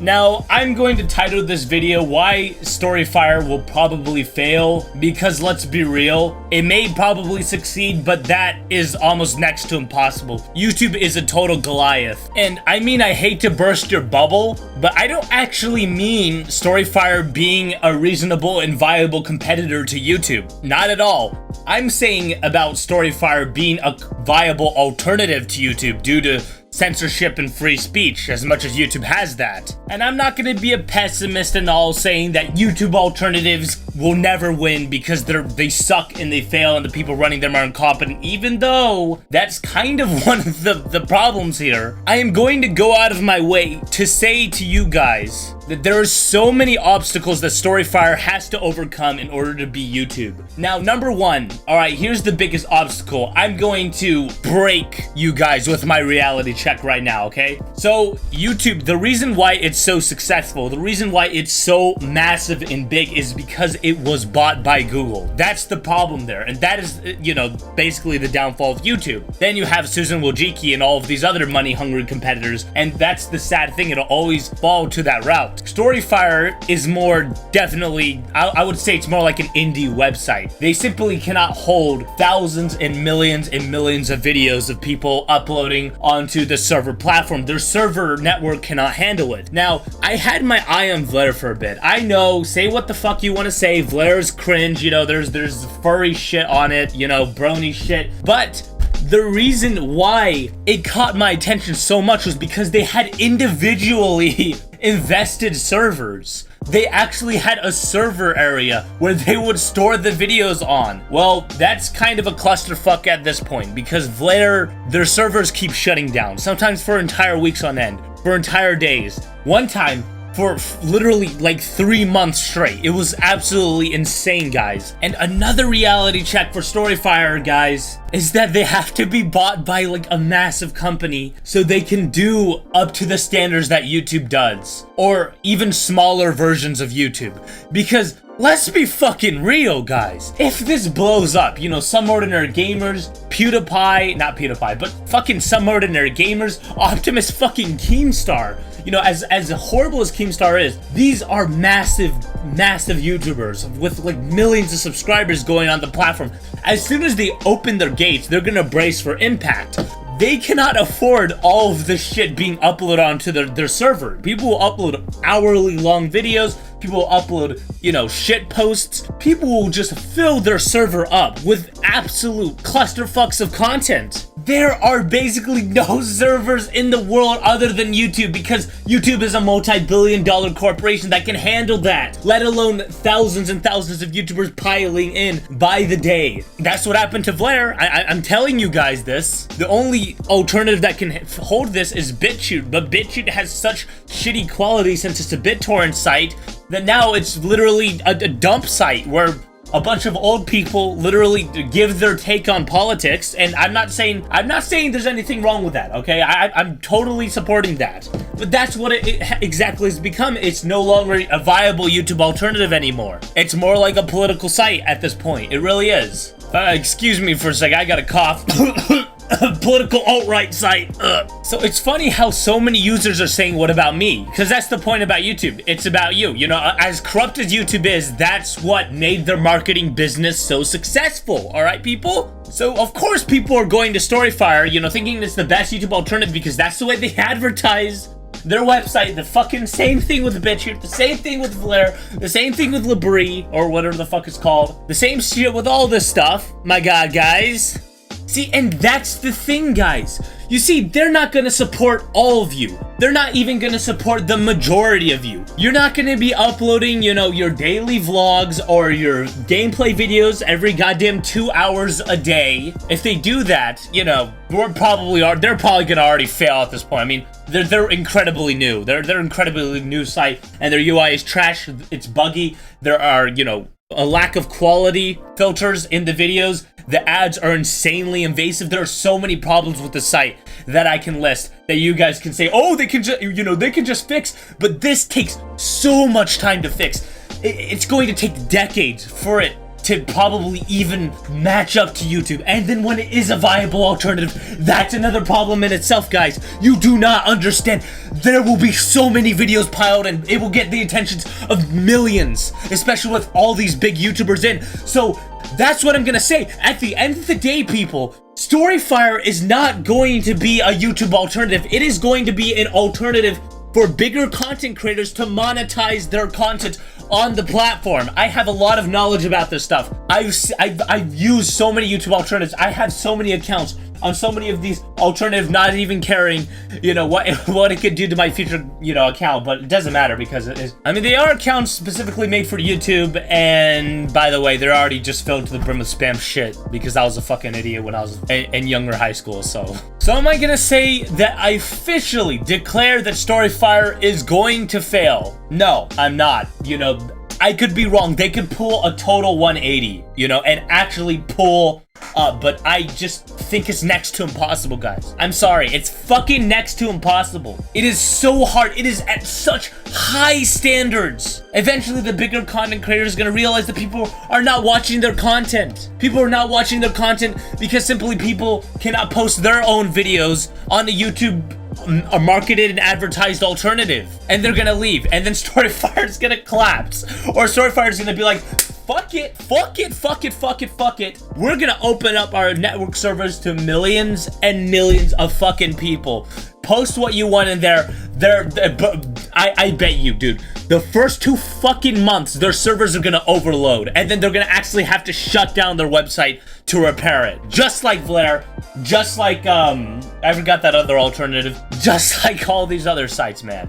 Now, I'm going to title this video Why Storyfire Will Probably Fail, because let's be real, it may probably succeed, but that is almost next to impossible. YouTube is a total Goliath. And I mean, I hate to burst your bubble, but I don't actually mean Storyfire being a reasonable and viable competitor to YouTube. Not at all. I'm saying about Storyfire being a viable alternative to YouTube due to censorship and free speech, as much as YouTube has that. And I'm not gonna be a pessimist and all saying that YouTube alternatives will never win because they suck and they fail and the people running them are incompetent, even though that's kind of one of the problems here. I am going to go out of my way to say to you guys that there are so many obstacles that Storyfire has to overcome in order to be YouTube. Now, number one, alright, here's the biggest obstacle. I'm going to break you guys with my reality check right now, okay? So, YouTube, the reason why it's so successful, the reason why it's so massive and big is because it was bought by Google. That's the problem there, and that is, you know, basically the downfall of YouTube. Then you have Susan Wojcicki and all of these other money-hungry competitors, and that's the sad thing, it'll always fall to that route. Storyfire is more definitely, I would say it's more like an indie website. They simply cannot hold thousands and millions of videos of people uploading onto the server platform. Their server network cannot handle it. Now, I had my eye on Vlaire for a bit. I know, say what the fuck you want to say, Vlaire's cringe, you know, there's furry shit on it, you know, brony shit, but the reason why it caught my attention so much was because they had individually invested servers. They actually had a server area where they would store the videos on. Well, that's kind of a clusterfuck at this point because Vlaire, their servers keep shutting down, sometimes for entire weeks on end, for entire days. One time, for literally like 3 months straight. It was absolutely insane, guys. And another reality check for Storyfire, guys, is that they have to be bought by like a massive company so they can do up to the standards that YouTube does, or even smaller versions of YouTube. Because let's be fucking real, guys. If this blows up, you know, Some Ordinary Gamers, PewDiePie, not PewDiePie, but fucking Some Ordinary Gamers, Optimus fucking Keemstar, you know, as horrible as Keemstar is, these are massive YouTubers with like millions of subscribers going on the platform. As soon as they open their gates, they're gonna brace for impact. They cannot afford all of this shit being uploaded onto their server. People will upload hourly long videos. People will upload, you know, shit posts. People will just fill their server up with absolute clusterfucks of content. There are basically no servers in the world other than YouTube because YouTube is a multi-billion-dollar corporation that can handle that, let alone thousands and thousands of YouTubers piling in by the day. That's what happened to Vlaire. I'm telling you guys this. The only alternative that can hold this is BitChute, but BitChute has such shitty quality since it's a BitTorrent site that now it's literally a dump site where a bunch of old people literally give their take on politics, and I'm not saying there's anything wrong with that, okay? I'm totally supporting that. But that's what it exactly has become. It's no longer a viable YouTube alternative anymore. It's more like a political site at this point. It really is. Excuse me for a sec, I got a cough. Political alt-right site. Ugh. So it's funny how so many users are saying, what about me? Because that's the point about YouTube. It's about you. You know, as corrupt as YouTube is, that's what made their marketing business so successful. All right, people? So, of course, people are going to Storyfire, you know, thinking it's the best YouTube alternative because that's the way they advertise their website. The fucking same thing with BitChute, the same thing with Vlaire, the same thing with Labrie, or whatever the fuck it's called. The same shit with all this stuff. My God, guys. See, and that's the thing, guys. You see, they're not gonna support all of you. They're not even gonna support the majority of you. You're not gonna be uploading, you know, your daily vlogs or your gameplay videos every goddamn 2 hours a day. If they do that, you know, they're probably gonna already fail at this point. I mean, they're incredibly new. They're incredibly new site, and their UI is trash. It's buggy. There are, you know, a lack of quality filters in the videos. The ads are insanely invasive. There are so many problems with the site that I can list that you guys can say, oh, they can just, you know, they can just fix. But this takes so much time to fix. It's going to take decades for it to probably even match up to YouTube. And then when it is a viable alternative, that's another problem in itself, guys. You do not understand. There will be so many videos piled and it will get the attentions of millions, especially with all these big YouTubers in. So that's what I'm gonna say. At the end of the day, people, Storyfire is not going to be a YouTube alternative. It is going to be an alternative for bigger content creators to monetize their content on the platform. I have a lot of knowledge about this stuff. I've used so many YouTube alternatives. I have so many accounts on so many of these alternatives, not even caring, you know, what it could do to my future, you know, account, but it doesn't matter because it is, I mean, they are accounts specifically made for YouTube, and by the way, they're already just filled to the brim with spam shit because I was a fucking idiot when I was in younger high school, so am I gonna say that I officially declare that Storyfire is going to fail? No, I'm not. You know, I could be wrong. They could pull a total 180, you know, and actually pull up, but I just think it's next to impossible, guys. I'm sorry, it's fucking next to impossible. It is so hard. It is at such high standards. Eventually, the bigger content creators are gonna realize that people are not watching their content. People are not watching their content because simply people cannot post their own videos on a YouTube a marketed and advertised alternative, and they're gonna leave, and then Storyfire is gonna collapse, or Storyfire is gonna be like, fuck it, fuck it, fuck it, fuck it, fuck it. We're gonna open up our network servers to millions and millions of fucking people. Post what you want in there. I bet you, dude, the first 2 fucking months, their servers are gonna overload, and then they're gonna actually have to shut down their website to repair it. Just like Vlare, just like, I forgot that other alternative, just like all these other sites, man.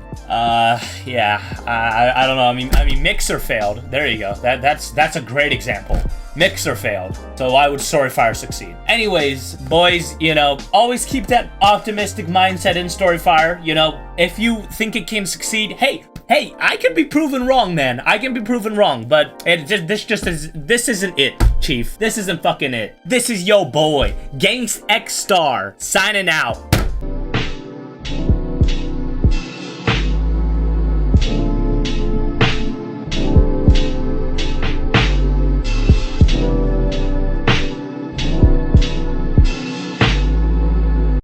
Yeah, I don't know, I mean, Mixer failed. There you go. That's a great example. Mixer failed, so why would Storyfire succeed? Anyways, boys, you know, always keep that optimistic mindset in Storyfire. You know, if you think it can succeed, hey, I can be proven wrong, man. I can be proven wrong, but this isn't it, Chief. This isn't fucking it. This is yo boy, Gangsta X Star, signing out.